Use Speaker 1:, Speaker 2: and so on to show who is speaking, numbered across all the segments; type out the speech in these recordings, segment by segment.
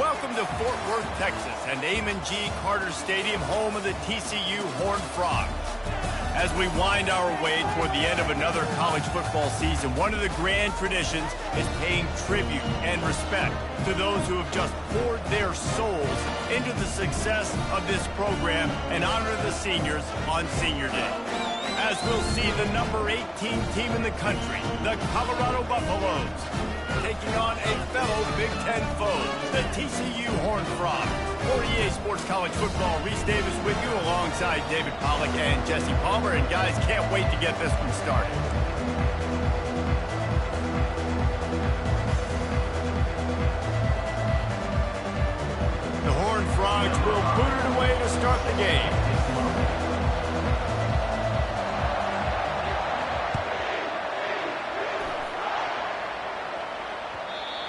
Speaker 1: Welcome to Fort Worth, Texas, and Amon G. Carter Stadium, home of the TCU Horned Frogs. As we wind our way toward the end of another college football season, one of the grand traditions is paying tribute and respect to those who have just poured their souls into the success of this program and honor the seniors on Senior Day. As we'll see the number 18 team in the country, the Colorado Buffaloes, taking on a fellow Big Ten foe, the TCU Horned Frogs. For EA Sports College Football, Reese Davis with you alongside David Pollack and Jesse Palmer. And guys, can't wait to get this one started. The Horned Frogs will boot it away to start the game.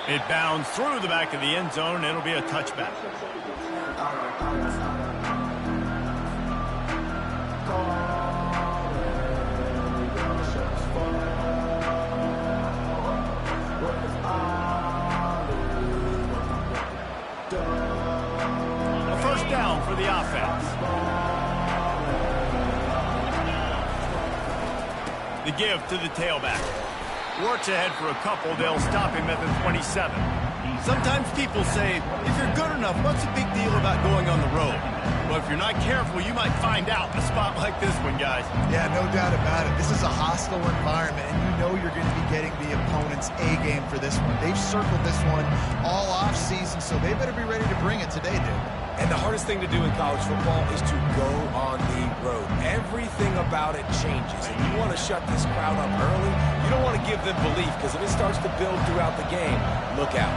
Speaker 1: It bounds through the back of the end zone, and it'll be a touchback. A first down for the offense. The give to the tailback. Works ahead for a couple. They'll stop him at the 27. Sometimes people say, if you're good enough, what's the big deal about going on the road? Well, if you're not careful, you might find out in a spot like this one, guys.
Speaker 2: Yeah, no doubt about it. This is a hostile environment, and you know you're going to be getting the opponent's A game for this one. They've circled this one all off season, so they better be ready to bring it today, dude.
Speaker 3: And the hardest thing to do in college football is to go on the road. Everything about it changes, and you want to shut this crowd up early. You don't want to give them belief, because if it starts to build throughout the game, look out.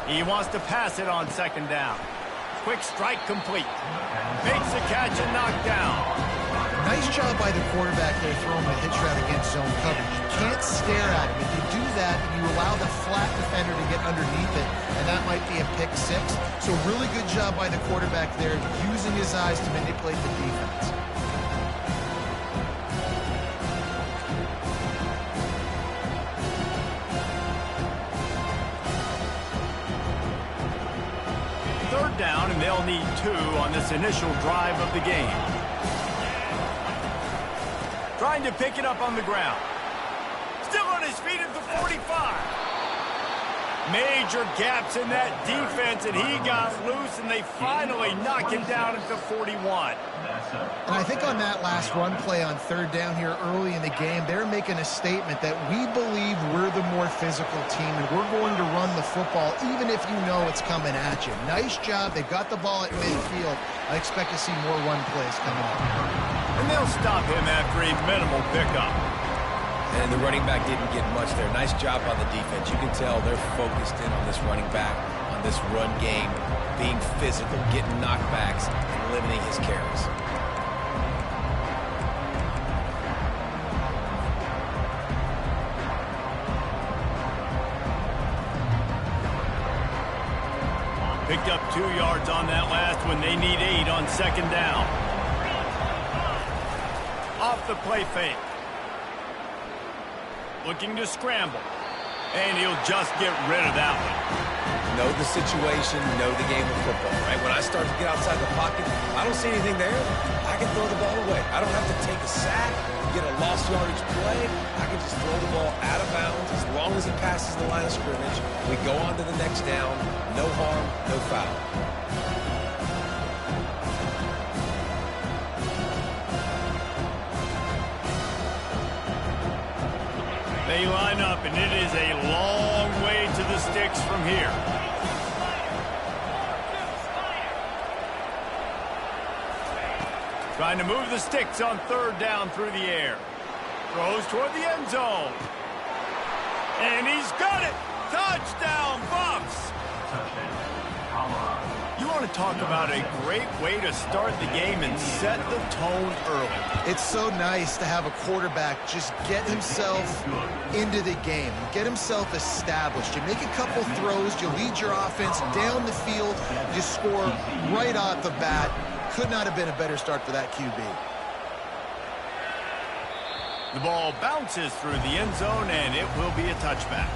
Speaker 1: He wants to pass it on second down. Quick strike complete. Makes the catch and knocked down.
Speaker 2: Nice job by the quarterback there throwing a hitch route against zone coverage. You can't stare at him. If you do that, you allow the flat defender to get underneath it, and that might be a pick six. So really good job by the quarterback there, using his eyes to manipulate the defense.
Speaker 1: Third down, and they'll need 2 on this initial drive of the game. Trying to pick it up on the ground. Still on his feet at the 45. Major gaps in that defense, and he got loose, and they finally knock him down at the 41.
Speaker 2: And I think on that last run play on third down here early in the game, they're making a statement that we believe we're the more physical team, and we're going to run the football even if you know it's coming at you. Nice job. They got the ball at midfield. I expect to see more run plays coming up.
Speaker 1: And they'll stop him after a minimal pickup.
Speaker 3: And the running back didn't get much there. Nice job on the defense. You can tell they're focused in on this running back, on this run game, being physical, getting knockbacks, and limiting his carries.
Speaker 1: Picked up 2 yards on that last one. They need 8 on second down. Off the play fake. Looking to scramble. And he'll just get rid of that one.
Speaker 3: Know the situation, know the game of football, right? When I start to get outside the pocket, I don't see anything there, I can throw the ball away. I don't have to take a sack, get a lost yardage play. I can just throw the ball out of bounds as long as it passes the line of scrimmage. We go on to the next down. No harm, no foul.
Speaker 1: They line up, and it is a long way to the sticks from here. Trying to move the sticks on third down through the air. Throws toward the end zone. And he's got it! Touchdown, Buffs! You want to talk about a great way to start the game and set the tone early.
Speaker 2: It's so nice to have a quarterback just get himself into the game, get himself established. You make a couple throws, you lead your offense down the field, you score right off the bat. Could not have been a better start for that QB.
Speaker 1: The ball bounces through the end zone, and it will be a touchback.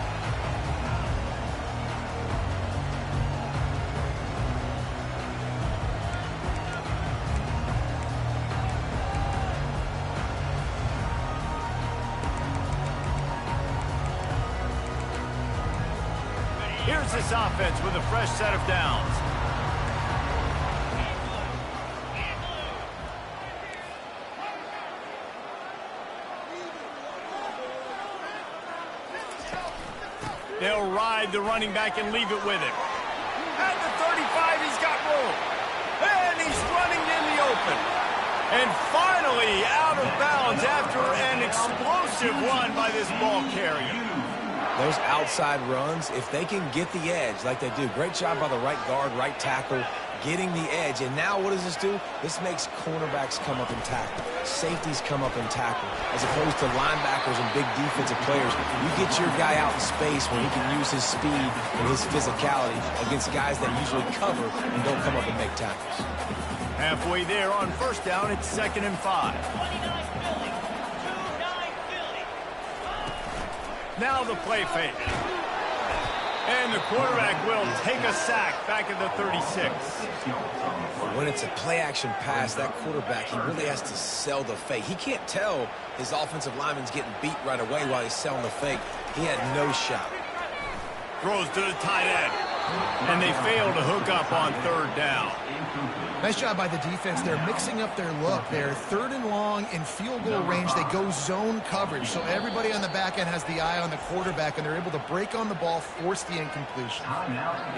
Speaker 1: Here's this offense with a fresh set of downs. They'll ride the running back and leave it with him. At the 35, he's got room. And he's running in the open. And finally out of bounds after an explosive run by this ball carrier.
Speaker 3: Those outside runs, if they can get the edge like they do, great job by the right guard, right tackle, getting the edge. And now what does this do? This makes cornerbacks come up and tackle. Safeties come up and tackle. As opposed to linebackers and big defensive players, you get your guy out in space where he can use his speed and his physicality against guys that usually cover and don't come up and make tackles.
Speaker 1: Halfway there on first down, it's 2nd and 5. Now the play fake. And the quarterback will take a sack back at the 36.
Speaker 3: When it's a play-action pass, that quarterback, he really has to sell the fake. He can't tell his offensive lineman's getting beat right away while he's selling the fake. He had no shot.
Speaker 1: Throws to the tight end. And they fail to hook up on 3rd down.
Speaker 2: Nice job by the defense. They're mixing up their look. They're 3rd and long in field goal range. They go zone coverage. So everybody on the back end has the eye on the quarterback, and they're able to break on the ball, force the incompletion.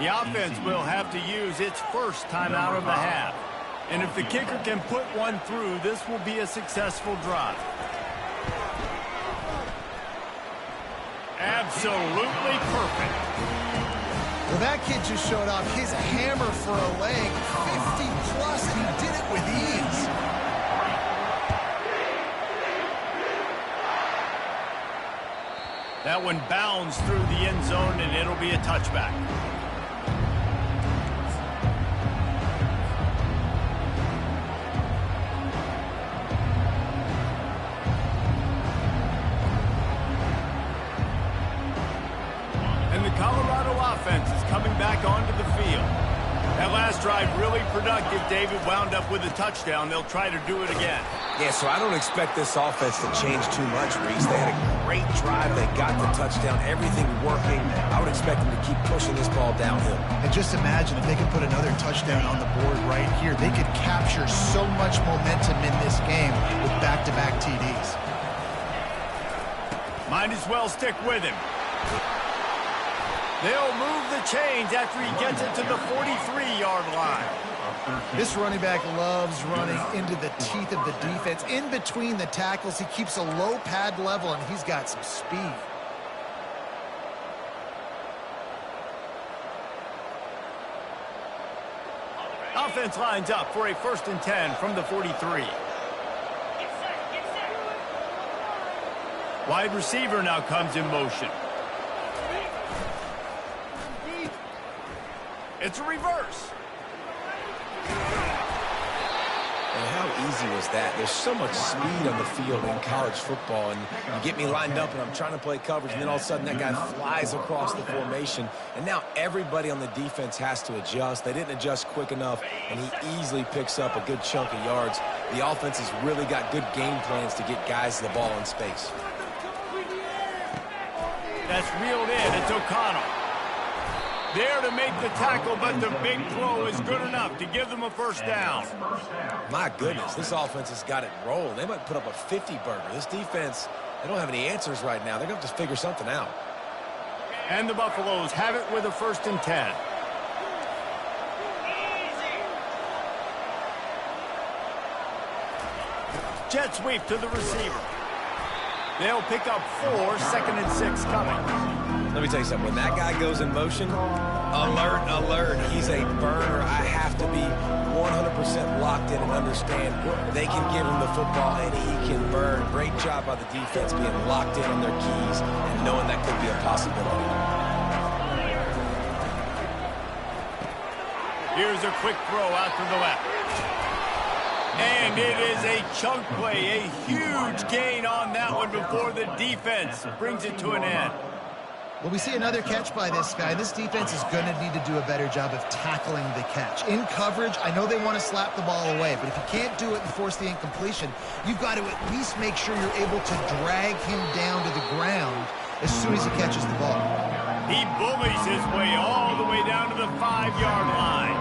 Speaker 1: The offense will have to use its first timeout of the half. And if the kicker can put one through, this will be a successful drive. Absolutely perfect.
Speaker 2: Well, that kid just showed off his hammer for a leg, 50-plus, and he did it with ease.
Speaker 1: That one bounds through the end zone, and it'll be a touchback. Colorado offense is coming back onto the field. That last drive really productive. David wound up with a touchdown. They'll try to do it again.
Speaker 3: Yeah, so I don't expect this offense to change too much, Reese. They had a great drive. They got the touchdown. Everything working. I would expect them to keep pushing this ball downhill.
Speaker 2: And just imagine if they could put another touchdown on the board right here. They could capture so much momentum in this game with back-to-back TDs.
Speaker 1: Might as well stick with him. They'll move the chains after he gets it to the 43-yard line.
Speaker 2: This running back loves running into the teeth of the defense. In between the tackles, he keeps a low pad level, and he's got some speed.
Speaker 1: Offense lines up for a 1st and 10 from the 43. Wide receiver now comes in motion. It's a reverse.
Speaker 3: And how easy was that? There's so much speed on the field in college football, and you get me lined up and I'm trying to play coverage, and then all of a sudden that guy flies across the formation, and now everybody on the defense has to adjust. They didn't adjust quick enough, and he easily picks up a good chunk of yards. The offense has really got good game plans to get guys the ball in space.
Speaker 1: That's reeled in. It's O'Connell. There to make the tackle, but the big throw is good enough to give them a 1st down.
Speaker 3: My goodness, this offense has got it rolled. They might put up a 50-burger. This defense, they don't have any answers right now. They're going to have to figure something out.
Speaker 1: And the Buffaloes have it with a 1st and 10. Jet sweep to the receiver. They'll pick up 4, 2nd and 6 coming.
Speaker 3: Let me tell you something. When that guy goes in motion, alert, alert. He's a burner. I have to be 100% locked in and understand they can give him the football and he can burn. Great job by the defense being locked in on their keys and knowing that could be a possibility.
Speaker 1: Here's a quick throw out to the left. And it is a chunk play, a huge gain on that one before the defense brings it to an end.
Speaker 2: Well, we see another catch by this guy. This defense is going to need to do a better job of tackling the catch. In coverage, I know they want to slap the ball away, but if you can't do it and force the incompletion, you've got to at least make sure you're able to drag him down to the ground as soon as he catches the ball.
Speaker 1: He bullies his way all the way down to the 5-yard line.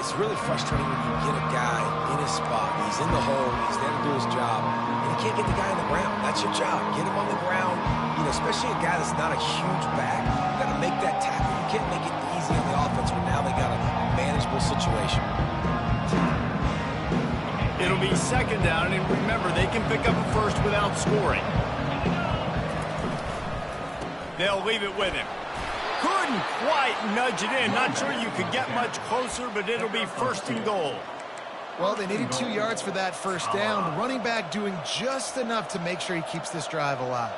Speaker 3: It's really frustrating when you get a guy in his spot. He's in the hole. He's there to do his job. And you can't get the guy on the ground. That's your job. Get him on the ground. You know, especially a guy that's not a huge back. You got to make that tackle. You can't make it easy on the offense when now they got a manageable situation.
Speaker 1: It'll be second down, and remember, they can pick up a first without scoring. They'll leave it with him. Couldn't quite nudge it in. Not sure you could get much closer, but it'll be first and goal.
Speaker 2: Well, they needed 2 yards for that first down. The running back doing just enough to make sure he keeps this drive alive.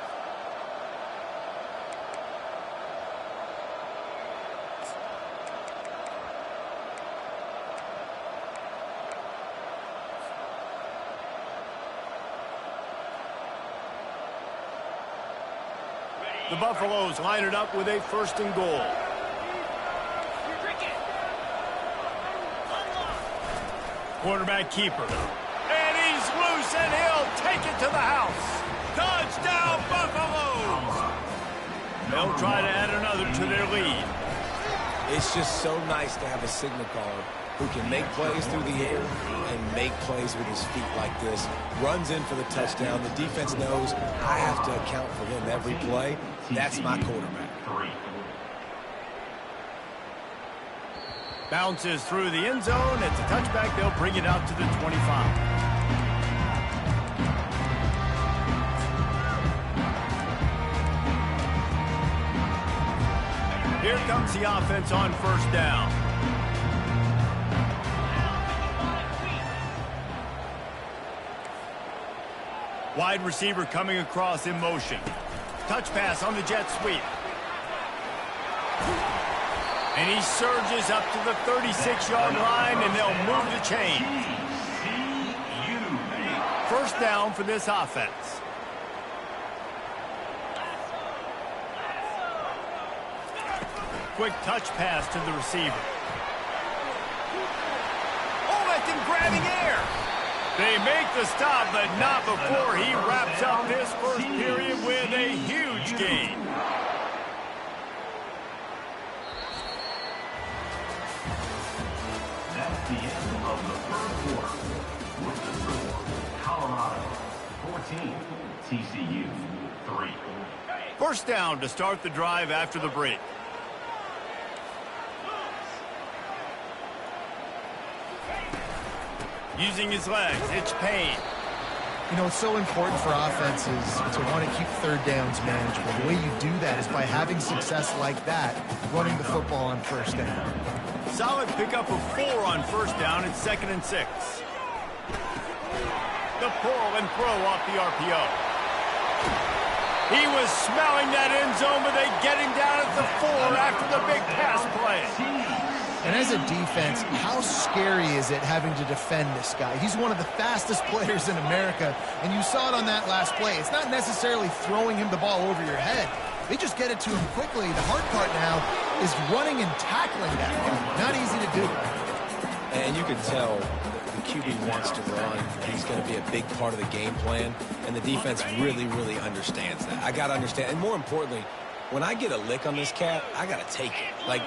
Speaker 1: The Buffaloes line it up with a first and goal. Quarterback keeper. And he's loose, and he'll take it to the house. Touchdown, Buffaloes! They'll try to add another to their lead.
Speaker 3: It's just so nice to have a signal caller who can make plays through the air and make plays with his feet like this. Runs in for the touchdown. The defense knows I have to account for him every play. That's my quarterback.
Speaker 1: Bounces through the end zone. It's a touchback. They'll bring it out to the 25. Here comes the offense on first down. Wide receiver coming across in motion. Touch pass on the jet sweep. And he surges up to the 36-yard line, and they'll move the chain. First down for this offense. Quick touch pass to the receiver. Oh, that's him grabbing air. They make the stop, but not before he wraps up this first period with a huge gain.
Speaker 4: That's the end of the third quarter. With the score, Colorado 14, TCU 3.
Speaker 1: First down to start the drive after the break. Using his legs, it's Payne.
Speaker 2: You know, it's so important for offenses to want to keep third downs manageable. The way you do that is by having success like that, running the football on first down.
Speaker 1: Solid pickup of 4 on first down. It's 2nd and 6. The pull and throw off the RPO. He was smelling that end zone, but they get him down at the 4 after the big pass play.
Speaker 2: And as a defense, how scary is it having to defend this guy? He's one of the fastest players in America, and you saw it on that last play. It's not necessarily throwing him the ball over your head. They just get it to him quickly. The hard part now is running and tackling that guy. Not easy to do.
Speaker 3: And you can tell the QB wants to run. He's going to be a big part of the game plan, and the defense really, really understands that. I got to understand, and more importantly, when I get a lick on this cat, I got to take it. Like,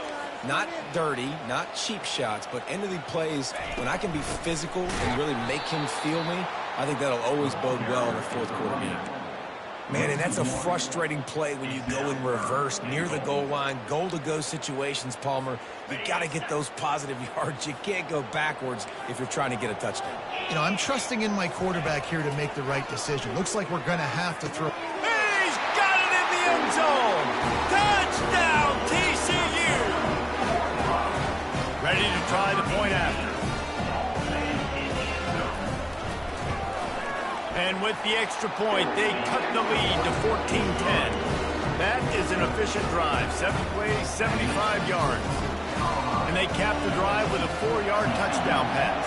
Speaker 3: not dirty, not cheap shots, but end of the plays, when I can be physical and really make him feel me, I think that'll always bode well in a fourth quarter game. Man, and that's a frustrating play when you go in reverse near the goal line, goal-to-go situations, Palmer. You got to get those positive yards. You can't go backwards if you're trying to get a touchdown.
Speaker 2: You know, I'm trusting in my quarterback here to make the right decision. Looks like we're going to have to throw.
Speaker 1: He's got it in the end zone. Touchdown, TCU. Ready to try the point after. And with the extra point, they cut the lead to 14-10. That is an efficient drive. 7 plays, 75 yards. And they cap the drive with a 4-yard touchdown pass.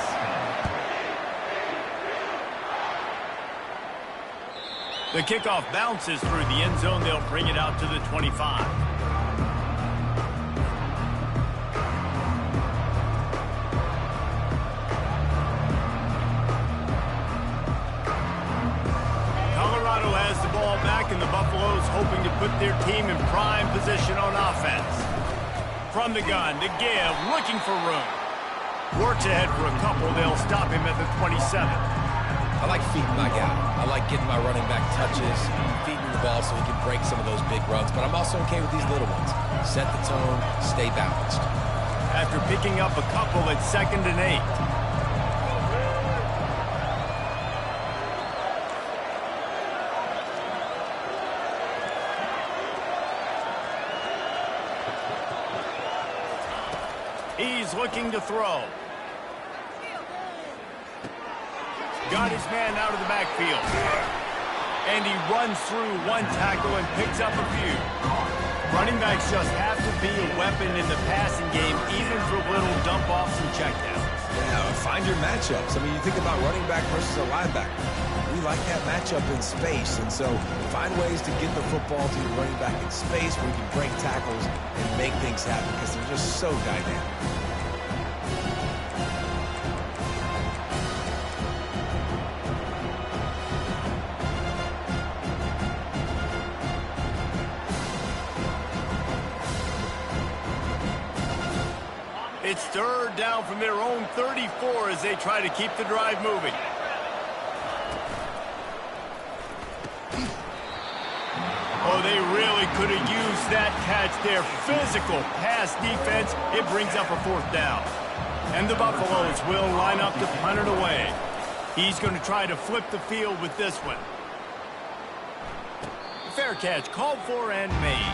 Speaker 1: The kickoff bounces through the end zone. They'll bring it out to the 25. Colorado has the ball back, and the Buffaloes hoping to put their team in prime position on offense. From the gun, to give, looking for room. Works ahead for a couple. They'll stop him at the 27.
Speaker 3: I like feeding my guy. I like getting my running back touches, feeding the ball so he can break some of those big runs. But I'm also okay with these little ones. Set the tone, stay balanced.
Speaker 1: After picking up a couple at 2nd and 8. He's looking to throw. Got his man out of the backfield. And he runs through one tackle and picks up a few. Running backs just have to be a weapon in the passing game, even for little dump-offs and checkdowns.
Speaker 3: Yeah, find your matchups. I mean, you think about running back versus a linebacker. We like that matchup in space, and so find ways to get the football to your running back in space where you can break tackles and make things happen because they're just so dynamic.
Speaker 1: It's 3rd down from their own 34 as they try to keep the drive moving. Oh, they really could have used that catch there. Physical pass defense. It brings up a 4th down. And the Buffaloes will line up to punt it away. He's going to try to flip the field with this one. Fair catch called for and made.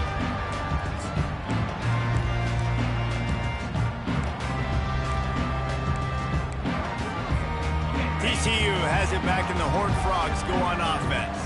Speaker 1: TCU has it back, and the Horned Frogs go on offense.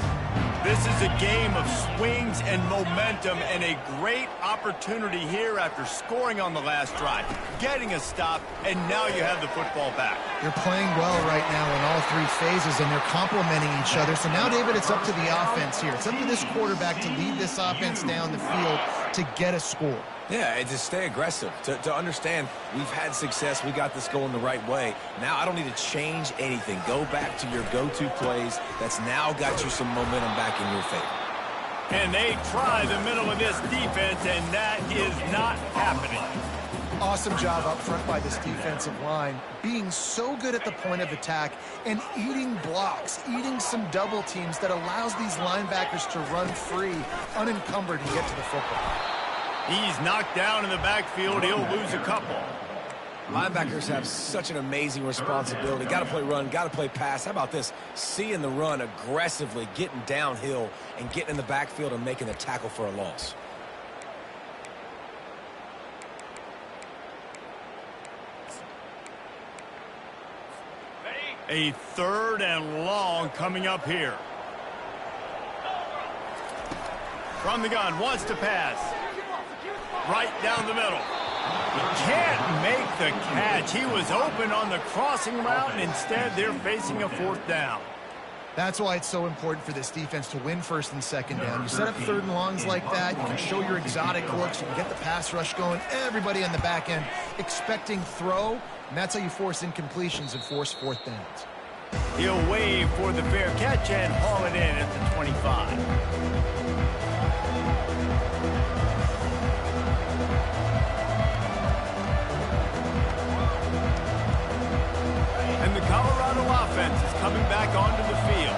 Speaker 1: This is a game of swings and momentum, and a great opportunity here after scoring on the last drive, getting a stop, and now you have the football back.
Speaker 2: They're playing well right now in all 3 phases, and they're complementing each other. So now, David, it's up to the offense here. It's up to this quarterback to lead this offense down the field to get a score.
Speaker 3: Yeah, and to stay aggressive, to understand we've had success, we got this going the right way. Now I don't need to change anything. Go back to your go-to plays. That's now got you some momentum back in your favor.
Speaker 1: And they try the middle of this defense, and that is not happening.
Speaker 2: Awesome job up front by this defensive line, being so good at the point of attack and eating blocks, eating some double teams that allows these linebackers to run free, unencumbered, and get to the football.
Speaker 1: He's knocked down in the backfield. He'll lose a couple.
Speaker 3: Linebackers have such an amazing responsibility. Got to play run, got to play pass. How about this? Seeing the run aggressively, getting downhill, and getting in the backfield and making a tackle for a loss.
Speaker 1: A 3rd and long coming up here. From the gun, wants to pass. Right down the middle. He can't make the catch. He was open on the crossing route, and instead they're facing a 4th down.
Speaker 2: That's why it's so important for this defense to win 1st and 2nd down. You set up 3rd and longs like that. You can show your exotic looks. You can get the pass rush going. Everybody on the back end expecting throw, and that's how you force incompletions and force 4th downs.
Speaker 1: He'll wave for the fair catch and haul it in at the 25. And the Colorado offense is coming back onto the field.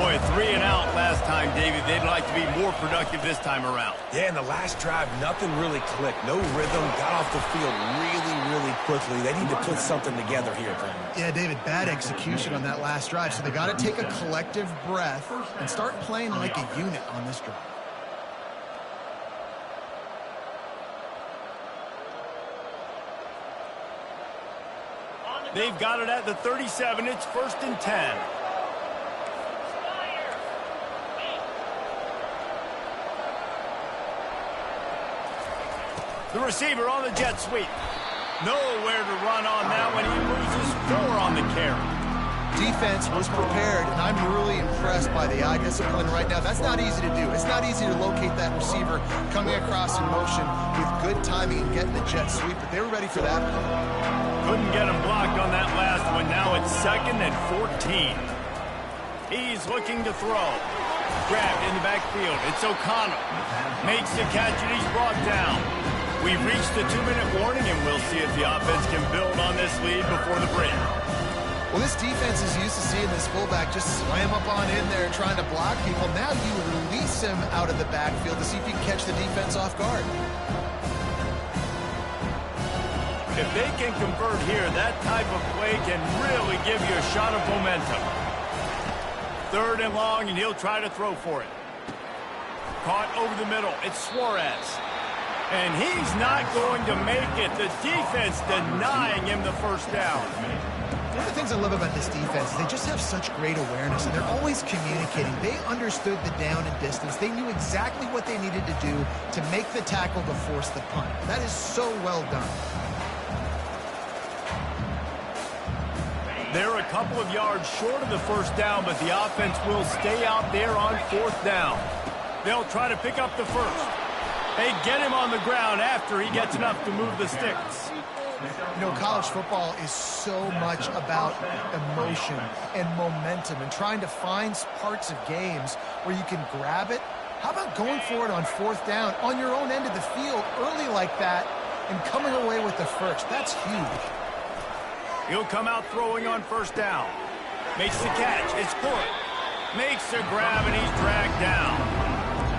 Speaker 1: Boy, 3 and out last time, David. They'd like to be more productive this time around.
Speaker 3: Yeah, in the last drive, nothing really clicked. No rhythm, got off the field really quickly. They need to put something together here.
Speaker 2: Yeah, David, bad execution on that last drive. So they got to take a collective breath and start playing like a unit on this drive.
Speaker 1: They've got it at the 37. It's 1st and 10. The receiver on the jet sweep. Nowhere to run on that one. He loses 4 on the carry.
Speaker 2: Defense was prepared, and I'm really impressed by the eye discipline right now. That's not easy to do. It's not easy to locate that receiver coming across in motion with good timing and getting the jet sweep, but they were ready for that.
Speaker 1: Couldn't get him blocked on that last one. Now it's 2nd and 14. He's looking to throw. Grabbed in the backfield. It's O'Connell. Makes the catch, and he's brought down. We've reached the 2-minute warning, and we'll see if the offense can build on this lead before the break.
Speaker 2: Well, this defense is used to seeing this fullback just slam up on in there trying to block people. Now you release him out of the backfield to see if you can catch the defense off guard.
Speaker 1: If they can convert here, that type of play can really give you a shot of momentum. 3rd and long, and he'll try to throw for it. Caught over the middle. It's Suarez. And he's not going to make it. The defense denying him the first down.
Speaker 2: One of the things I love about this defense is they just have such great awareness, and they're always communicating. They understood the down and distance. They knew exactly what they needed to do to make the tackle to force the punt. That is so well done.
Speaker 1: They're a couple of yards short of the first down, but the offense will stay out there on 4th down. They'll try to pick up the first. They get him on the ground after he gets enough to move the sticks.
Speaker 2: You know, college football is so much about emotion and momentum and trying to find parts of games where you can grab it. How about going for it on 4th down on your own end of the field early like that and coming away with the first? That's huge.
Speaker 1: He'll come out throwing on 1st down. Makes the catch. It's Court. Makes the grab, and he's dragged down.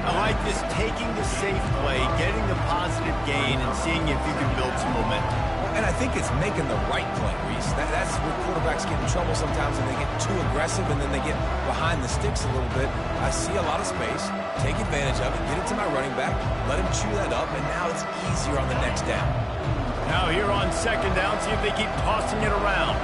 Speaker 1: I like this taking the safe play, getting the positive gain, and seeing if you can build some momentum.
Speaker 3: And I think it's making the right play, Reese. That's where quarterbacks get in trouble sometimes, and they get too aggressive, and then they get behind the sticks a little bit. I see a lot of space, take advantage of it, get it to my running back, let him chew that up, and now it's easier on the next down.
Speaker 1: Now here on 2nd down, see if they keep tossing it around.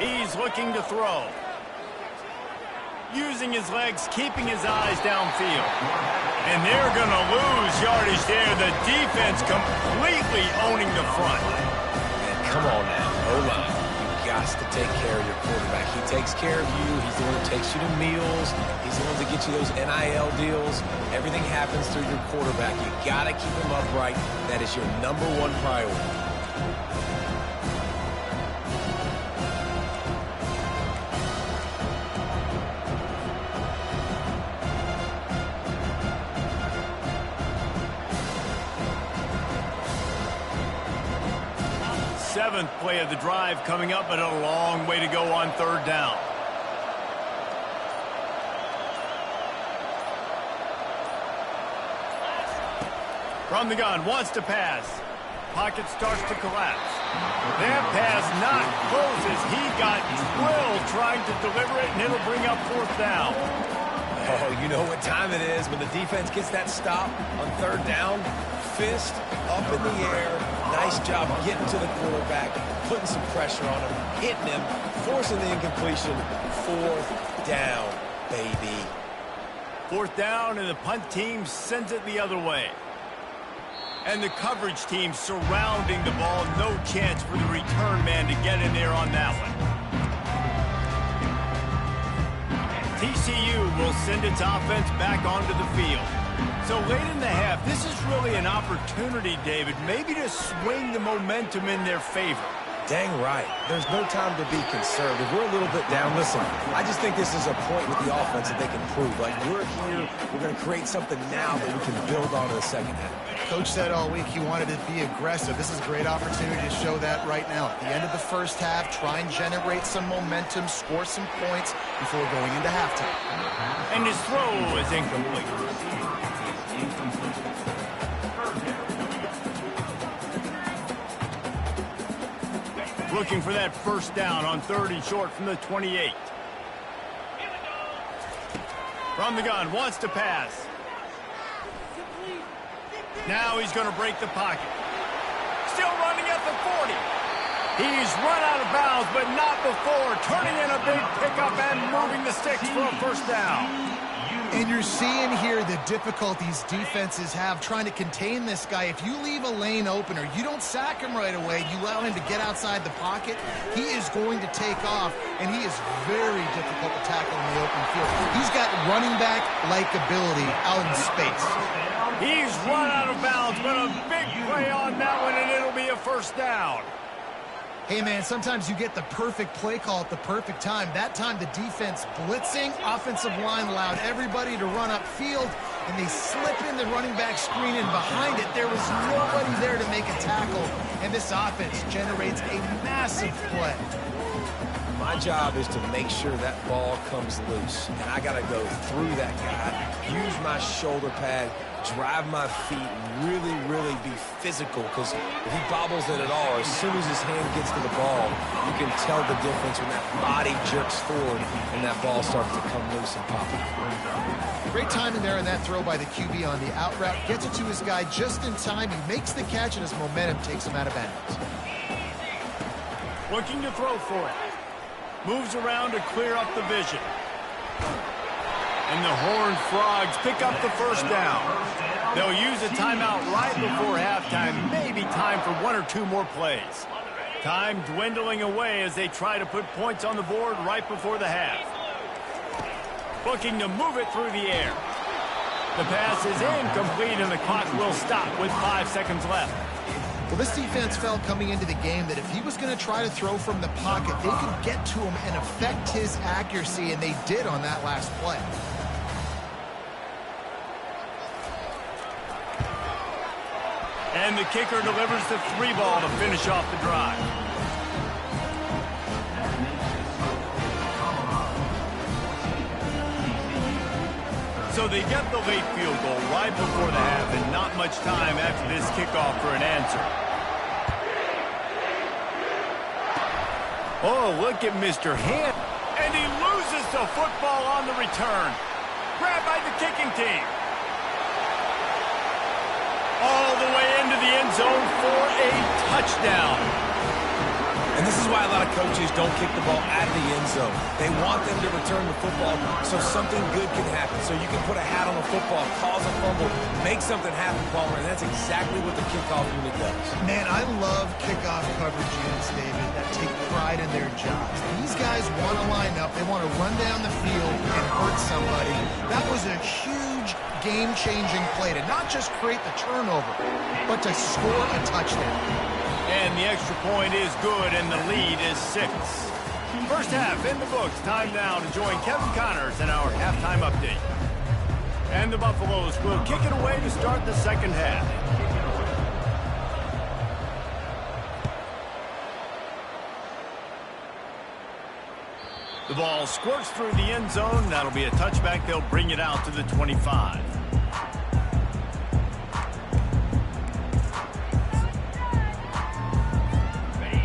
Speaker 1: He's looking to throw. Using his legs, keeping his eyes downfield. And they're going to lose yardage there. The defense completely owning the front.
Speaker 3: And come on now, O-line. You got to take care of your quarterback. He takes care of you. He's the one who takes you to meals. He's the one to get you those NIL deals. Everything happens through your quarterback. You got to keep him upright. That is your #1 priority.
Speaker 1: Seventh play of the drive coming up, but a long way to go on 3rd down. From the gun, wants to pass. Pocket starts to collapse. That pass not closes. He got drilled trying to deliver it, and it'll bring up 4th down.
Speaker 3: Oh, you know what time it is when the defense gets that stop on 3rd down. Fist up in the air. Nice job getting to the quarterback, putting some pressure on him, hitting him, forcing the incompletion. 4th down, baby.
Speaker 1: 4th down, and the punt team sends it the other way. And the coverage team surrounding the ball. No chance for the return man to get in there on that one. TCU will send its offense back onto the field. So late in the half, this is really an opportunity, David, maybe to swing the momentum in their favor.
Speaker 3: Dang right. There's no time to be conservative. We're a little bit down. Listen, I just think this is a point with the offense that they can prove. Like, we're here, we're going to create something now that we can build on in the 2nd half.
Speaker 2: Coach said all week he wanted to be aggressive. This is a great opportunity to show that right now. At the end of the 1st half, try and generate some momentum, score some points before going into halftime.
Speaker 1: And his throw is incomplete. Looking for that 1st down on 3rd and short from the 28. From the gun, wants to pass. Now he's going to break the pocket. Still running at the 40. He's run out of bounds, but not before turning in a big pickup and moving the sticks for a 1st down.
Speaker 2: And you're seeing here the difficulties defenses have trying to contain this guy. If you leave a lane open or you don't sack him right away, you allow him to get outside the pocket, he is going to take off, and he is very difficult to tackle in the open field. He's got running back-like ability out in space.
Speaker 1: He's run out of bounds, but a big play on that one, and it'll be a first down.
Speaker 2: Hey, man, sometimes you get the perfect play call at the perfect time. That time the defense blitzing, offensive line allowed everybody to run upfield, and they slip in the running back screen, and behind it there was nobody there to make a tackle, and this offense generates a massive play.
Speaker 3: My job is to make sure that ball comes loose, and I got to go through that guy, use my shoulder pad, drive my feet, really, really be physical, because if he bobbles it at all, as soon as his hand gets to the ball, you can tell the difference when that body jerks forward and that ball starts to come loose and pop.
Speaker 2: Great timing there on that throw by the QB on the out route. Gets it to his guy just in time. He makes the catch, and his momentum takes him out of bounds.
Speaker 1: Looking to throw for it. Moves around to clear up the vision. And the Horned Frogs pick up the first down. They'll use a timeout right before halftime. Maybe time for one or two more plays. Time dwindling away as they try to put points on the board right before the half. Looking to move it through the air. The pass is incomplete, and the clock will stop with 5 seconds left.
Speaker 2: Well, this defense felt coming into the game that if he was going to try to throw from the pocket, they could get to him and affect his accuracy, and they did on that last play.
Speaker 1: And the kicker delivers the 3-ball to finish off the drive. So they get the late field goal right before the half, and not much time after this kickoff for an answer. Oh, look at Mr. Hand. And he loses the football on the return. Grabbed by the kicking team. All the way into the end zone for a touchdown.
Speaker 3: And this is why a lot of coaches don't kick the ball out of the end zone. They want them to return the football so something good can happen. So you can put a hat on the football, cause a fumble, make something happen, Palmer. And that's exactly what the kickoff unit does.
Speaker 2: Man, I love kickoff coverage units, David, that take pride in their jobs. These guys want to line up. They want to run down the field and hurt somebody. That was a huge game-changing play to not just create the turnover, but to score a touchdown.
Speaker 1: And the extra point is good, and the lead is 6. First half in the books. Time now to join Kevin Connors in our halftime update. And the Buffaloes will kick it away to start the second half. The ball squirts through the end zone. That'll be a touchback. They'll bring it out to the 25.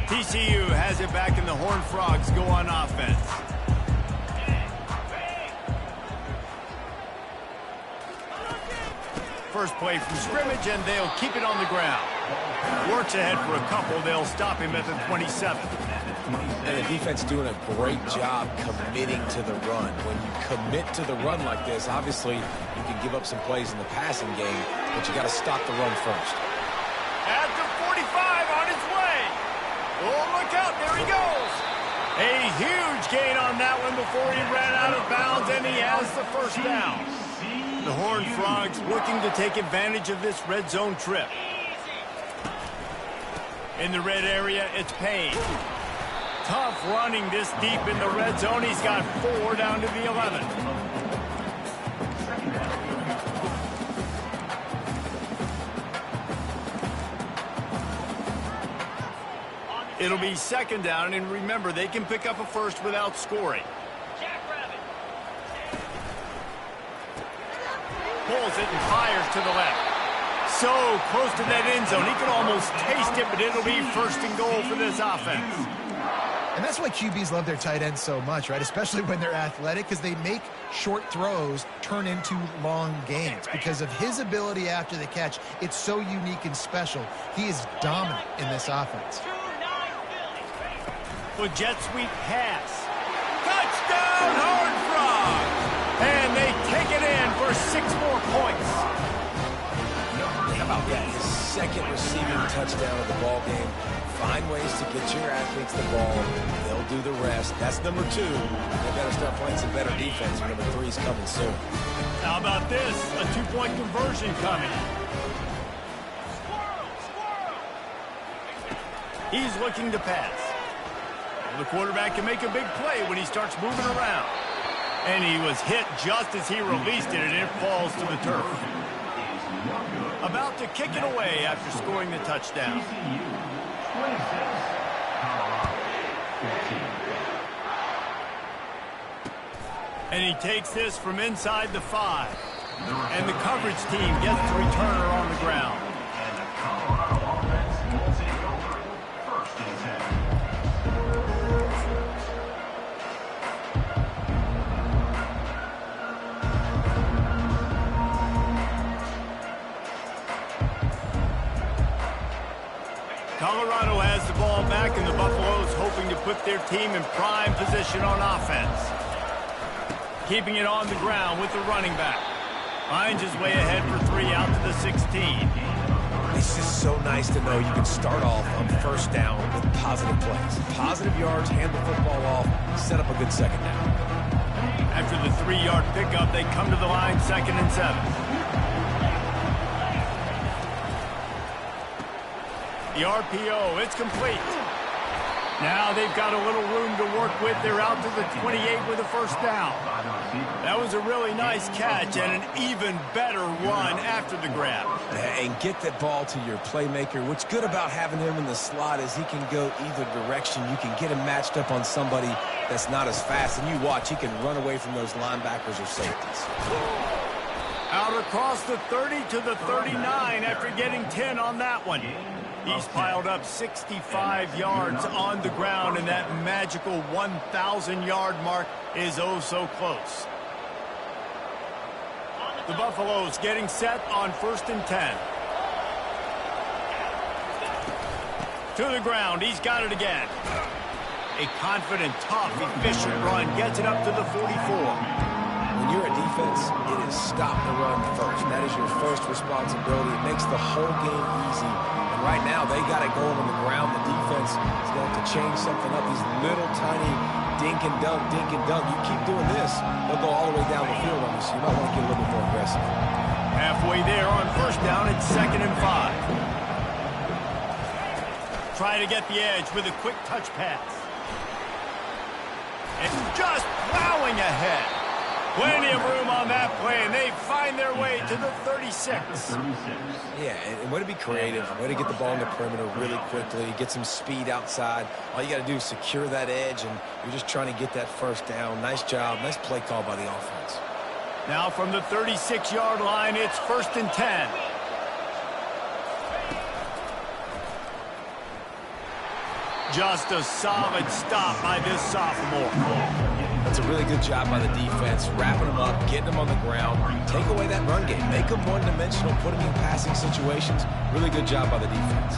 Speaker 1: TCU has it back, and the Horned Frogs go on offense. First play from scrimmage, and they'll keep it on the ground. Works ahead for a couple. They'll stop him at the 27.
Speaker 3: And the defense doing a great job committing to the run. When you commit to the run like this, obviously you can give up some plays in the passing game, but you got to stop the run first.
Speaker 1: At the 45 on his way. Oh, look out. There he goes. A huge gain on that one before he ran out of bounds, and he has the first down. The Horned Frogs looking to take advantage of this red zone trip. In the red area, it's Payne. Tough running this deep in the red zone. He's got 4 down to the 11. It'll be second down, and remember, they can pick up a first without scoring. Pulls it and fires to the left. So close to that end zone. He could almost taste it, but it'll be first and goal for this offense.
Speaker 2: And that's why QBs love their tight ends so much, right? Especially when they're athletic, because they make short throws turn into long gains. Because of his ability after the catch, it's so unique and special. He is dominant in this offense.
Speaker 1: With jet sweep pass. Touchdown, Horned Frogs! And they take it in 6 more points.
Speaker 3: How about that? His second receiving touchdown of the ball game. Find ways to get your athletes the ball. They'll do the rest. That's number 2. They better start playing some better defense. Number 3's coming soon.
Speaker 1: How about this? A 2-point conversion coming. He's looking to pass. The quarterback can make a big play when he starts moving around. And he was hit just as he released it, and it falls to the turf. About to kick it away after scoring the touchdown. And he takes this from inside the 5. And the coverage team gets the returner on the ground.
Speaker 4: And the Colorado offense will take over. 1st and 10.
Speaker 1: Colorado has the ball back, and the Buffaloes hoping to put their team in prime position on offense. Keeping it on the ground with the running back. Finds his way ahead for 3 out to the 16.
Speaker 3: It's just so nice to know you can start off on 1st down with positive plays. Positive yards, hand the football off, set up a good 2nd down.
Speaker 1: After the 3-yard pickup, they come to the line 2nd and 7. The RPO, it's complete. Now they've got a little room to work with. They're out to the 28 with a 1st down. That was a really nice catch and an even better run after the grab.
Speaker 3: And get that ball to your playmaker. What's good about having him in the slot is he can go either direction. You can get him matched up on somebody that's not as fast. And you watch, he can run away from those linebackers or safeties.
Speaker 1: Out across the 30 to the 39 after getting 10 on that one. He's piled up 65 yards on the ground, and that magical 1,000-yard mark is oh so close. The Buffaloes getting set on 1st and 10. To the ground, he's got it again. A confident, tough, efficient run gets it up to the 44.
Speaker 3: When you're a defense, it is stop the run first. That is your first responsibility. It makes the whole game easy. And right now, they got it going on the ground. The defense is going to change something up. These little tiny dink and dunk, dink and dunk. You keep doing this, they'll go all the way down the field on you, so you might want to get a little bit more aggressive.
Speaker 1: Halfway there on 1st down, it's 2nd and 5. Try to get the edge with a quick touch pass. And just plowing ahead. Plenty of room on that play, and they find their way to the 36.
Speaker 3: Yeah, and way to be creative, way to get the ball in the perimeter really quickly, get some speed outside. All you got to do is secure that edge, and you're just trying to get that 1st down. Nice job, nice play call by the offense.
Speaker 1: Now from the 36-yard line, it's 1st and 10. Just a solid stop by this sophomore.
Speaker 3: That's a really good job by the defense, wrapping them up, getting them on the ground. Take away that run game. Make them one-dimensional, put them in passing situations. Really good job by the defense.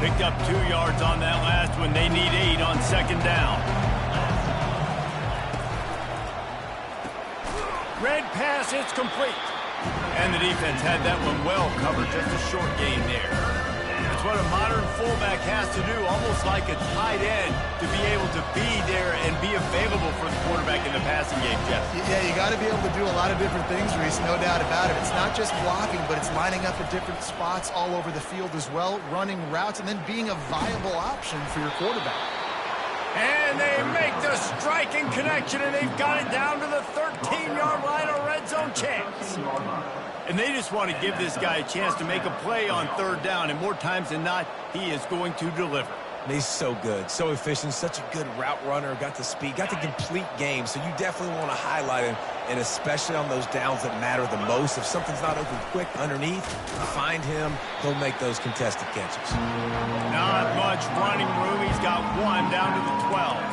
Speaker 1: Picked up 2 yards on that last one. They need 8 on 2nd down. Red pass, it's complete. And the defense had that one well covered. Just a short gain there. That's what a modern fullback has to do, almost like a tight end, to be able to be there and be available for the quarterback in the passing game, Jeff.
Speaker 2: Yeah, you got to be able to do a lot of different things, Reese, no doubt about it. It's not just blocking, but it's lining up at different spots all over the field as well, running routes, and then being a viable option for your quarterback.
Speaker 1: And they make the striking connection, and they've got it down to the 13-yard line, a red zone chance. And they just want to give this guy a chance to make a play on 3rd down, and more times than not, he is going to deliver.
Speaker 3: He's so good, so efficient, such a good route runner, got the speed, got the complete game, so you definitely want to highlight him, and especially on those downs that matter the most. If something's not open quick underneath, find him, he'll make those contested catches.
Speaker 1: Not much running room. He's got 1 down to the 12.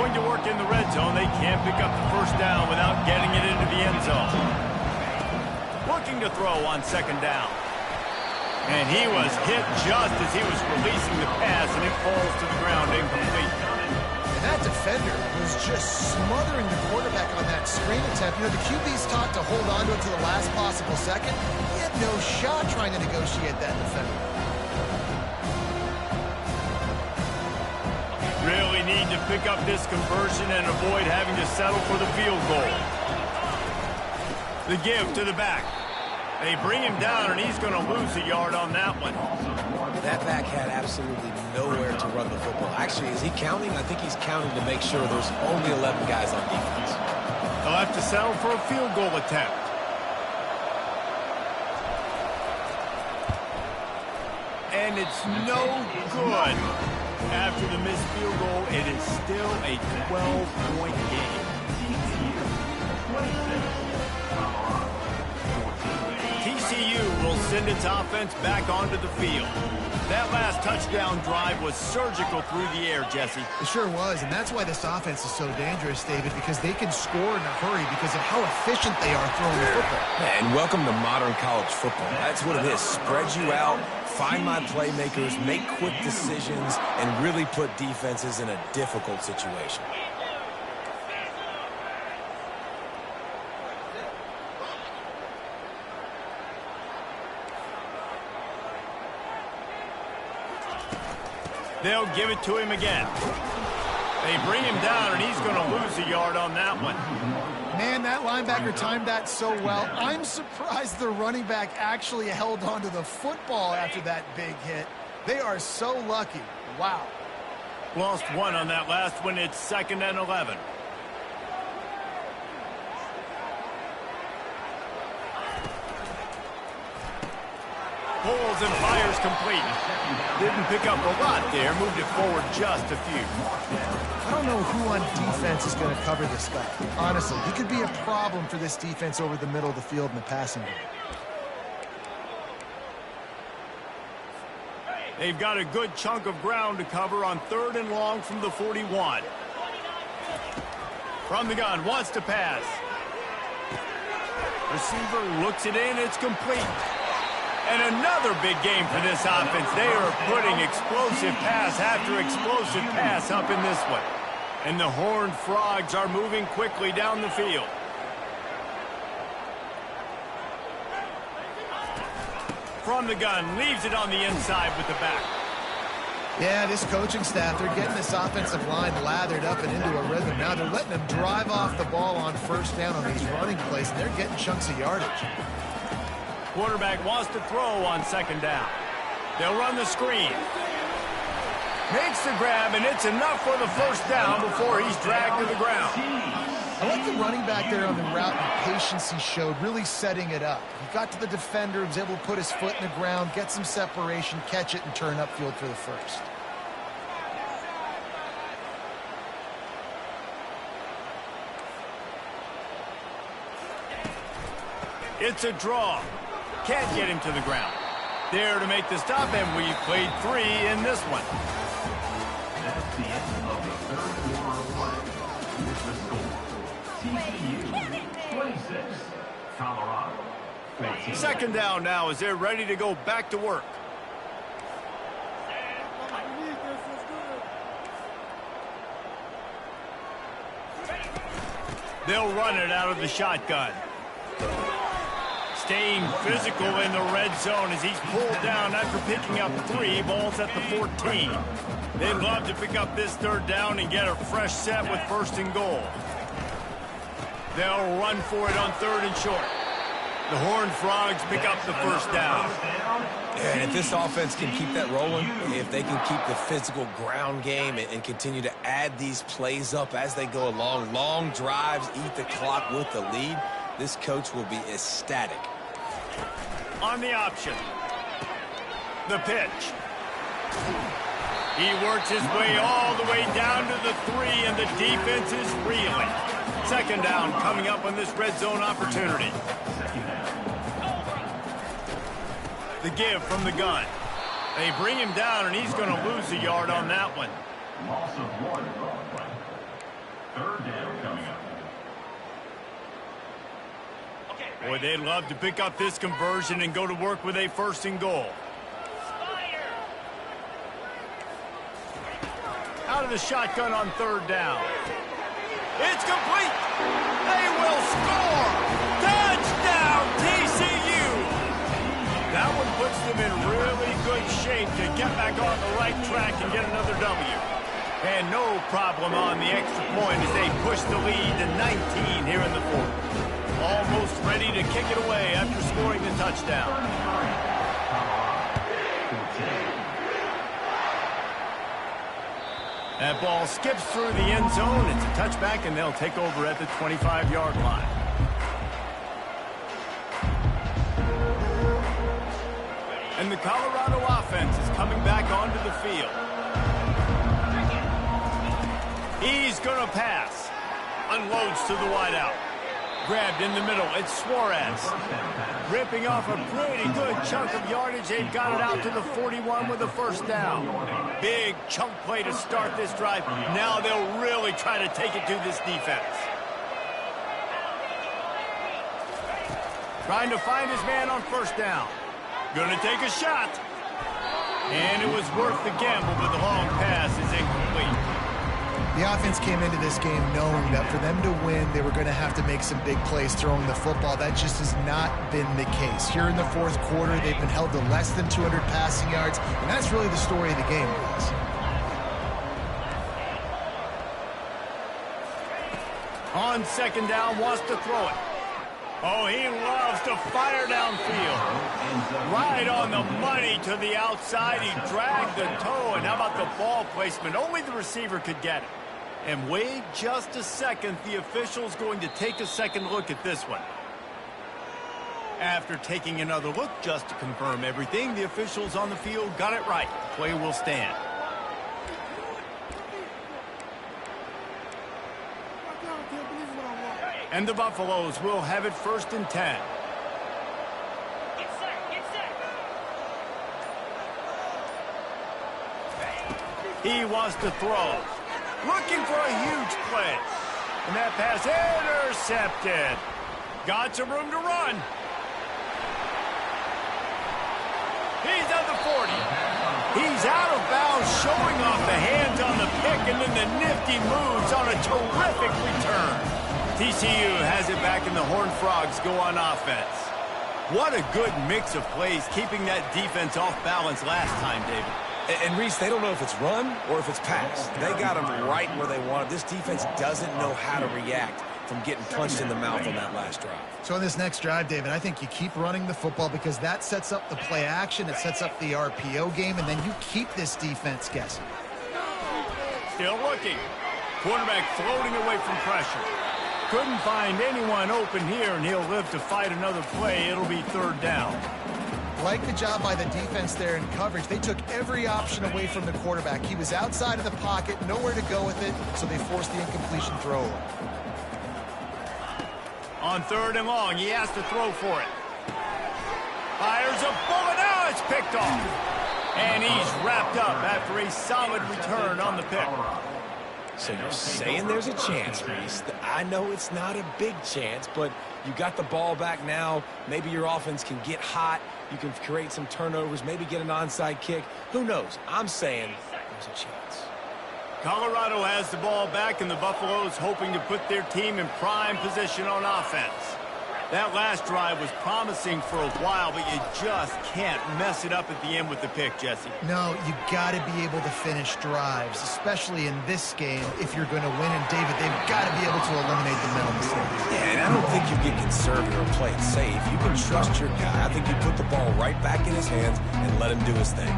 Speaker 1: going to work in the red zone. They can't pick up the first down without getting it into the end zone. Looking to throw on second down. And he was hit just as he was releasing the pass, and it falls to the ground incomplete.
Speaker 2: And that defender was just smothering the quarterback on that screen attempt. You know, the QB's taught to hold on to it to the last possible second. He had no shot trying to negotiate that defender.
Speaker 1: Really need to pick up this conversion and avoid having to settle for the field goal. The give to the back. They bring him down, and he's going to lose a yard on that one.
Speaker 3: That back had absolutely nowhere to run the football. Actually, is he counting? I think he's counting to make sure there's only 11 guys on defense.
Speaker 1: They'll have to settle for a field goal attempt. And it's no good. After the missed field goal, it is still a 12-point game. TCU will send its offense back onto the field. That last touchdown drive was surgical through the air, Jesse.
Speaker 2: It sure was, and that's why this offense is so dangerous, David, because they can score in a hurry because of how efficient they are throwing the football.
Speaker 3: And welcome to modern college football. That's what it is. Spread you out, find my playmakers, make quick decisions, and really put defenses in a difficult situation.
Speaker 1: They'll give it to him again. They bring him down, and he's going to lose a yard on that one.
Speaker 2: Man, that linebacker timed that so well. I'm surprised the running back actually held onto the football after that big hit. They are so lucky. Wow.
Speaker 1: Lost one on that last one. It's 2nd and 11. Pulls and fires complete. Didn't pick up a lot there. Moved it forward just a few.
Speaker 2: I don't know who on defense is going to cover this guy. Honestly, he could be a problem for this defense over the middle of the field in the passing game.
Speaker 1: They've got a good chunk of ground to cover on 3rd and long from the 41. From the gun, wants to pass. Receiver looks it in. It's complete. And another big game for this offense. They are putting explosive pass after explosive pass up in this one. And the Horned Frogs are moving quickly down the field. From the gun, leaves it on the inside with the back.
Speaker 2: Yeah, this coaching staff, they're getting this offensive line lathered up and into a rhythm. Now they're letting them drive off the ball on first down on these running plays, and they're getting chunks of yardage.
Speaker 1: Quarterback wants to throw on 2nd down. They'll run the screen. Makes the grab, and it's enough for the first down before he's dragged to the ground.
Speaker 2: I like the running back there on the route and the patience he showed, really setting it up. He got to the defender, was able to put his foot in the ground, get some separation, catch it, and turn upfield for the first.
Speaker 1: It's a draw. Can't get him to the ground. There to make the stop, and we've played 3 in this one.
Speaker 4: That's the end of the 3rd quarter of play. With the score, TCU 26, Colorado 14.
Speaker 1: 2nd down now as they're ready to go back to work. They'll run it out of the shotgun. Staying physical in the red zone as he's pulled down after picking up 3 balls at the 14. They'd love to pick up this 3rd down and get a fresh set with 1st and goal. They'll run for it on 3rd and short. The Horned Frogs pick up the first down.
Speaker 3: And if this offense can keep that rolling, if they can keep the physical ground game and continue to add these plays up as they go along, long drives, eat the clock with the lead, this coach will be ecstatic.
Speaker 1: On the option. The pitch. He works his way all the way down to the 3, and the defense is reeling. 2nd down coming up on this red zone opportunity. The give from the gun. They bring him down, and he's going to lose a yard on that one.
Speaker 4: Loss of 1. third down coming up.
Speaker 1: Boy, they'd love to pick up this conversion and go to work with a 1st and goal. Out of the shotgun on 3rd down. It's complete. They will score. Touchdown, TCU. That one puts them in really good shape to get back on the right track and get another W. And no problem on the extra point as they push the lead to 19 here in the 4th. Almost ready to kick it away after scoring the touchdown. That ball skips through the end zone. It's a touchback, and they'll take over at the 25-yard line. And the Colorado offense is coming back onto the field. He's going to pass. Unloads to the wideout. Grabbed in the middle. It's Suarez. Ripping off a pretty good chunk of yardage. They've got it out to the 41 with a 1st down. Big chunk play to start this drive. Now they'll really try to take it to this defense. Trying to find his man on 1st down. Going to take a shot. And it was worth the gamble, but the long pass is incomplete.
Speaker 2: The offense came into this game knowing that for them to win, they were going to have to make some big plays throwing the football. That just has not been the case. Here in the 4th quarter, they've been held to less than 200 passing yards, and that's really the story of the game, guys.
Speaker 1: On 2nd down, wants to throw it. Oh, he loves to fire downfield. Right on the money to the outside. He dragged the toe, and how about the ball placement? Only the receiver could get it. And wait just a second. The official's going to take a second look at this one. After taking another look just to confirm everything, the officials on the field got it right. The play will stand. And the Buffaloes will have it 1st and 10. He wants to throw. Looking for a huge play. And that pass intercepted. Got some room to run. He's at the 40. He's out of bounds, showing off the hands on the pick, and then the nifty moves on a terrific return. TCU has it back, and the Horned Frogs go on offense. What a good mix of plays, keeping that defense off balance last time, David.
Speaker 3: And Reese, they don't know if it's run or if it's pass. They got them right where they want it. This defense doesn't know how to react from getting punched in the mouth on that last drive.
Speaker 2: So on this next drive, David, I think you keep running the football because that sets up the play action, it sets up the RPO game, and then you keep this defense guessing.
Speaker 1: Still looking. Quarterback floating away from pressure. Couldn't find anyone open here, and he'll live to fight another play. It'll be 3rd down.
Speaker 2: Like the job by the defense there in coverage. They took every option away from the quarterback. He was outside of the pocket, nowhere to go with it, so they forced the incompletion throw.
Speaker 1: On 3rd and long, he has to throw for it. Fires a bullet. Now it's picked off. And he's wrapped up after a solid return on the pick.
Speaker 3: So you're saying there's a chance, Reese. I know it's not a big chance, but you got the ball back now. Maybe your offense can get hot. You can create some turnovers, maybe get an onside kick. Who knows? I'm saying there's a chance.
Speaker 1: Colorado has the ball back, and the Buffaloes hoping to put their team in prime position on offense. That last drive was promising for a while, but you just can't mess it up at the end with the pick, Jesse.
Speaker 2: No, you got to be able to finish drives, especially in this game if you're going to win. And, David, they've got to be able to eliminate the mental mistakes.
Speaker 3: Yeah, and I don't think you get conservative or play it safe. You can trust your guy. I think you put the ball right back in his hands and let him do his thing.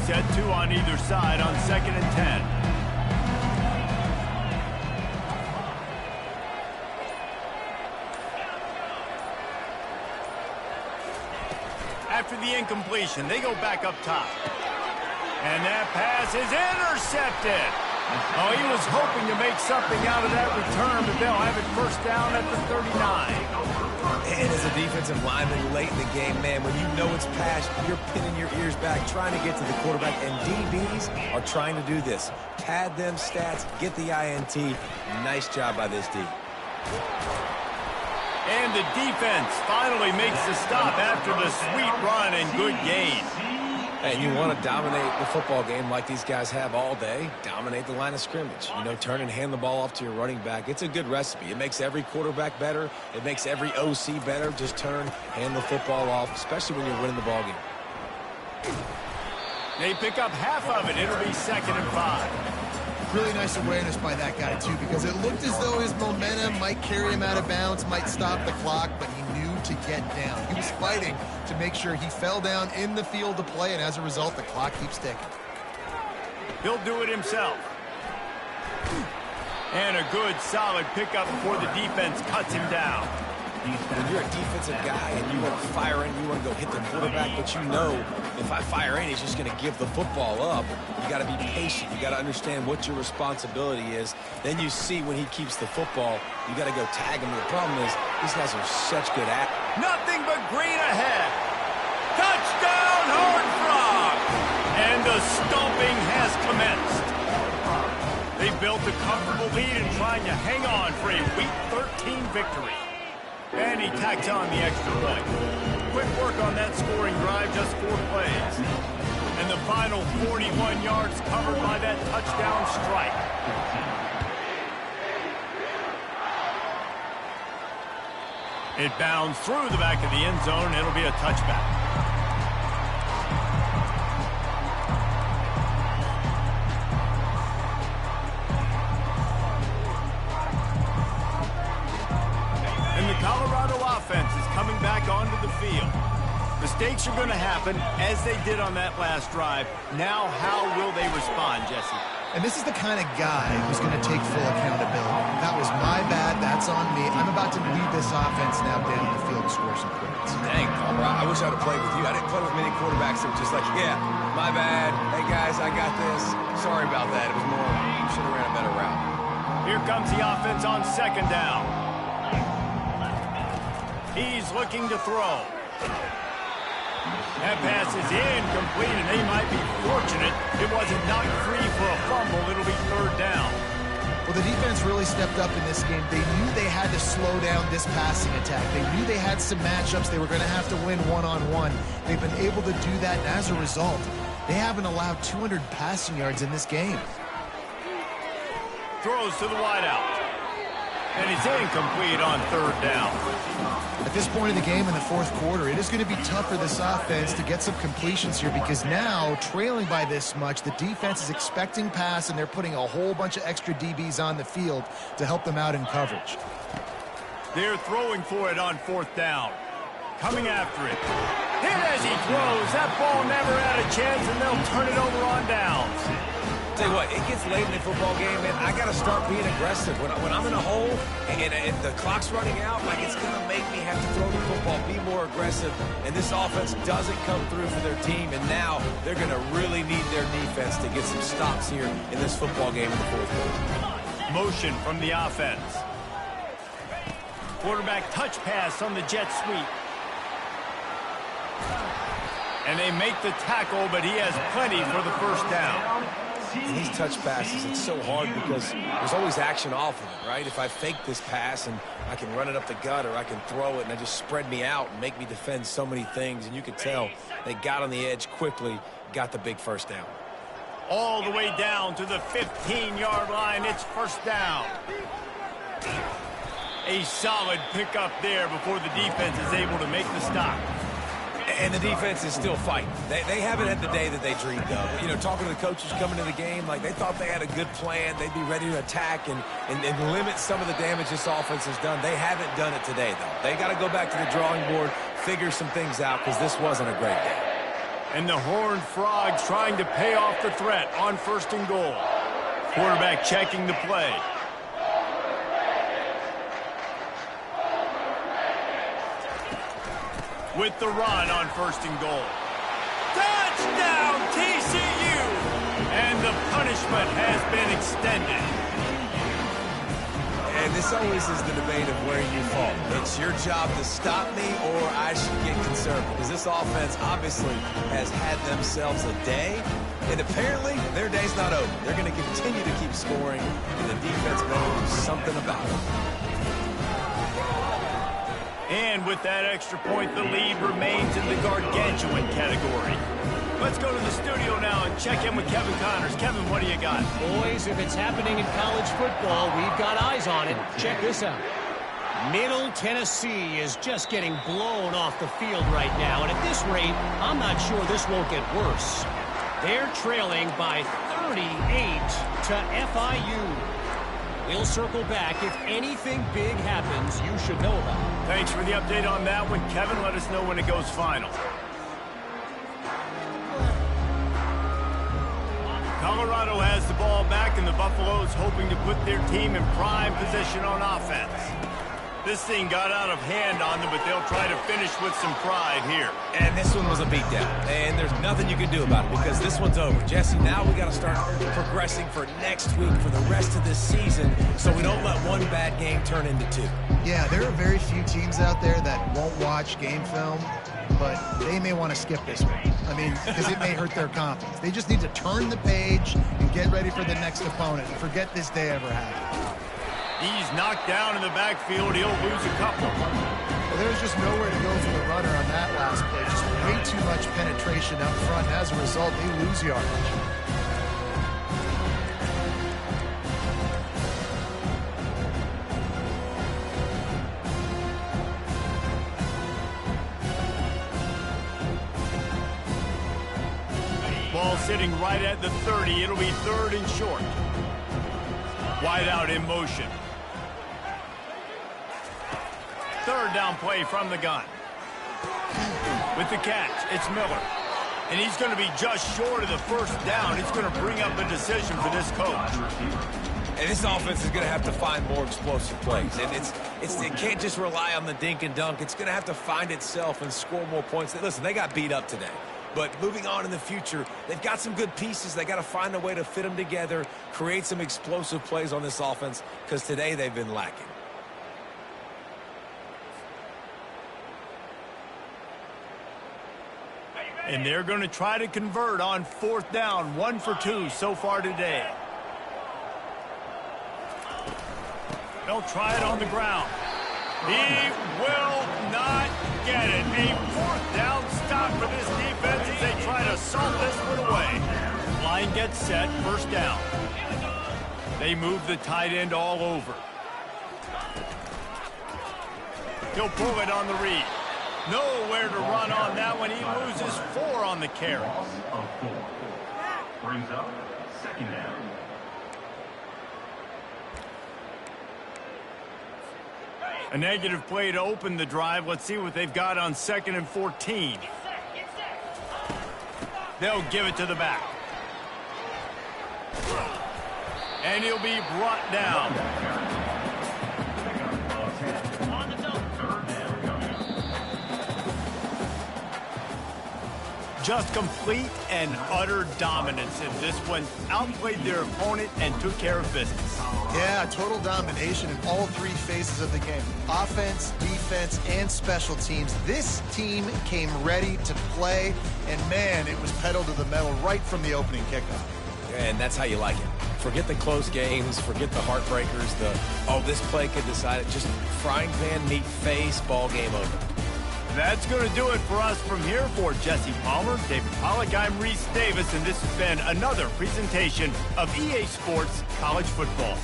Speaker 1: Set, 2 on either side on 2nd and 10. after the incompletion. They go back up top. And that pass is intercepted. Oh, he was hoping to make something out of that return, but they'll have it first down at the 39.
Speaker 3: And as a defensive lineman late in the game, man, when you know it's pass, you're pinning your ears back, trying to get to the quarterback, and DBs are trying to do this. Pad them stats, get the INT. Nice job by this D.
Speaker 1: And the defense finally makes the stop after the sweet run and good gain.
Speaker 3: And you want to dominate the football game like these guys have all day. Dominate the line of scrimmage. You know, turn and hand the ball off to your running back. It's a good recipe. It makes every quarterback better. It makes every OC better. Just turn, hand the football off, especially when you're winning the ball game.
Speaker 1: They pick up half of it. It'll be 2nd and 5.
Speaker 2: Really nice awareness by that guy, too, because it looked as though his momentum might carry him out of bounds, might stop the clock, but he knew to get down. He was fighting to make sure he fell down in the field to play, and as a result, the clock keeps ticking.
Speaker 1: He'll do it himself. And a good, solid pickup before the defense cuts him down.
Speaker 3: When you're a defensive guy and you want to fire in, you want to go hit the quarterback, but you know if I fire in, he's just going to give the football up. You got to be patient. You got to understand what your responsibility is. Then you see when he keeps the football, you got to go tag him. The problem is these guys are such good at
Speaker 1: nothing but green ahead. Touchdown, Horned Frog! And the stomping has commenced. They built a comfortable lead and trying to hang on for a Week 13 victory. And he tacks on the extra point. Quick work on that scoring drive, just 4 plays. And the final 41 yards covered by that touchdown strike. It bounds through the back of the end zone. It'll be a touchback. Colorado offense is coming back onto the field. Mistakes are going to happen, as they did on that last drive. Now, how will they respond, Jesse?
Speaker 2: And this is the kind of guy who's going to take full accountability. That was my bad. That's on me. I'm about to lead this offense now down the field to score some points.
Speaker 3: Dang, Colorado, I wish I'd have played with you. I didn't play with many quarterbacks that were just like, yeah, my bad. Hey, guys, I got this. Sorry about that. It was more, you should have ran a better route.
Speaker 1: Here comes the offense on 2nd down. He's looking to throw. That pass is incomplete, and they might be fortunate it wasn't knocked free for a fumble. It'll be 3rd down.
Speaker 2: Well, the defense really stepped up in this game. They knew they had to slow down this passing attack. They knew they had some matchups they were going to have to win one-on-one. They've been able to do that, and as a result, they haven't allowed 200 passing yards in this game.
Speaker 1: Throws to the wideout. And it's incomplete on 3rd down.
Speaker 2: At this point in the game in the 4th quarter, it is going to be tough for this offense to get some completions here because now, trailing by this much, the defense is expecting pass, and they're putting a whole bunch of extra DBs on the field to help them out in coverage.
Speaker 1: They're throwing for it on 4th down. Coming after it. Hit as he throws. That ball never had a chance, and they'll turn it over on downs.
Speaker 3: Tell you what, it gets late in the football game, man. I got to start being aggressive. When I'm in a hole and the clock's running out, like it's going to make me have to throw the football, be more aggressive. And this offense doesn't come through for their team. And now they're going to really need their defense to get some stops here in this football game in the 4th quarter.
Speaker 1: Motion from the offense. Quarterback touch pass on the jet sweep. And they make the tackle, but he has plenty for the 1st down.
Speaker 3: And these touch passes, it's so hard because there's always action off of it, right? If I fake this pass and I can run it up the gut or I can throw it and they just spread me out and make me defend so many things. And you could tell they got on the edge quickly, got the big 1st down.
Speaker 1: All the way down to the 15-yard line. It's 1st down. A solid pickup there before the defense is able to make the stop.
Speaker 3: And the defense is still fighting. They haven't had the day that they dreamed of. You know, talking to the coaches coming to the game, like they thought they had a good plan. They'd be ready to attack and limit some of the damage this offense has done. They haven't done it today, though. They got to go back to the drawing board, figure some things out, because this wasn't a great day.
Speaker 1: And the Horned Frogs trying to pay off the threat on 1st and goal. Quarterback checking the play. with the run on 1st and goal. Touchdown, TCU! And the punishment has been extended.
Speaker 3: And this always is the debate of where you fall. It's your job to stop me or I should get conservative. Because this offense obviously has had themselves a day. And apparently, their day's not over. They're going to continue to keep scoring. And the defense better do something about it.
Speaker 1: And with that extra point, the lead remains in the gargantuan category. Let's go to the studio now and check in with Kevin Connors. Kevin, what do you got?
Speaker 5: Boys, if it's happening in college football, we've got eyes on it. Check this out. Middle Tennessee is just getting blown off the field right now. And at this rate, I'm not sure this won't get worse. They're trailing by 38 to FIU. We'll circle back. If anything big happens, you should know about it.
Speaker 1: Thanks for the update on that one, Kevin. Let us know when it goes final. Colorado has the ball back, and the Buffaloes hoping to put their team in prime position on offense. This thing got out of hand on them, but they'll try to finish with some pride here.
Speaker 3: And this one was a beatdown. And there's nothing you can do about it because this one's over. Jesse, now we got to start progressing for next week for the rest of this season so we don't let one bad game turn into two.
Speaker 2: Yeah, there are very few teams out there that won't watch game film, but they may want to skip this one. I mean, because it may hurt their confidence. They just need to turn the page and get ready for the next opponent and forget this day ever happened.
Speaker 1: He's knocked down in the backfield. He'll lose a couple.
Speaker 2: Well, there's just nowhere to go for the runner on that last play. Just way too much penetration up front. As a result, they lose yardage.
Speaker 1: Ball sitting right at the 30. It'll be 3rd and short. Wide out in motion. 3rd down play from the gun. With the catch, it's Miller. And he's going to be just short of the 1st down. It's going to bring up a decision for this coach.
Speaker 3: And this offense is going to have to find more explosive plays. And it can't just rely on the dink and dunk. It's going to have to find itself and score more points. Listen, they got beat up today. But moving on in the future, they've got some good pieces. They got to find a way to fit them together, create some explosive plays on this offense, because today they've been lacking.
Speaker 1: And they're going to try to convert on 4th down. 1 for 2 so far today. They'll try it on the ground. He will not get it. A 4th down stop for this defense as they try to salt this one away. Line gets set, 1st down. They move the tight end all over. He'll pull it on the read. Nowhere to run on that one. He loses 4 on the carry.
Speaker 4: Loss of 4. Brings up 2nd down.
Speaker 1: A negative play to open the drive. Let's see what they've got on 2nd and 14. They'll give it to the back. And he'll be brought down. Just complete and utter dominance in this one. Outplayed their opponent and took care of business.
Speaker 2: Yeah, total domination in all 3 phases of the game. Offense, defense, and special teams. This team came ready to play, and man, it was pedal to the metal right from the opening kickoff.
Speaker 3: And that's how you like it. Forget the close games, forget the heartbreakers, this play could decide it. Just frying pan, meat face, ball game over.
Speaker 1: That's going to do it for us from here. For Jesse Palmer, David Pollack, I'm Reese Davis, and this has been another presentation of EA Sports College Football.